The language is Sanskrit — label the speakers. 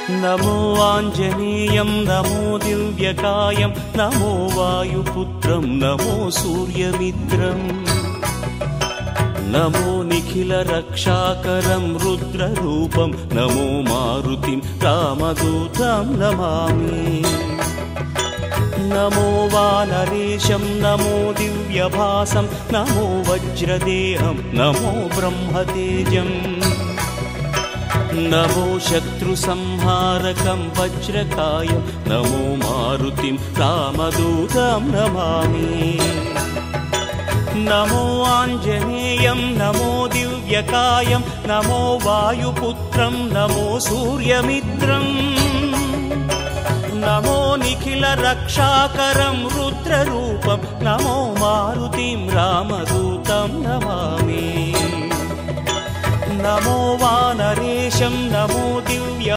Speaker 1: नमो आञ्जनेयं नमो दिव्यकायं नमो वायुपुत्रं नमो सूर्यमित्रम् नमो निखिलरक्षाकरं रुद्ररूपं नमो मारुतिं रामदूतं नमामि नमो वानरेशं नमो दिव्यभासं नमो वज्रदेहं नमो ब्रह्मतेजम् नमो शत्रुसंहारकं वज्रकायं नमो मारुतिं रामदूतं नमामि नमो आञ्जनेयं नमो दिव्यकायं नमो वायुपुत्रं नमो सूर्यमित्रम् नमो निखिलरक्षाकरं रुद्ररूपं नमो मारुतिं रामदूतं नमामि नमो वानरेशं नमो दिव्य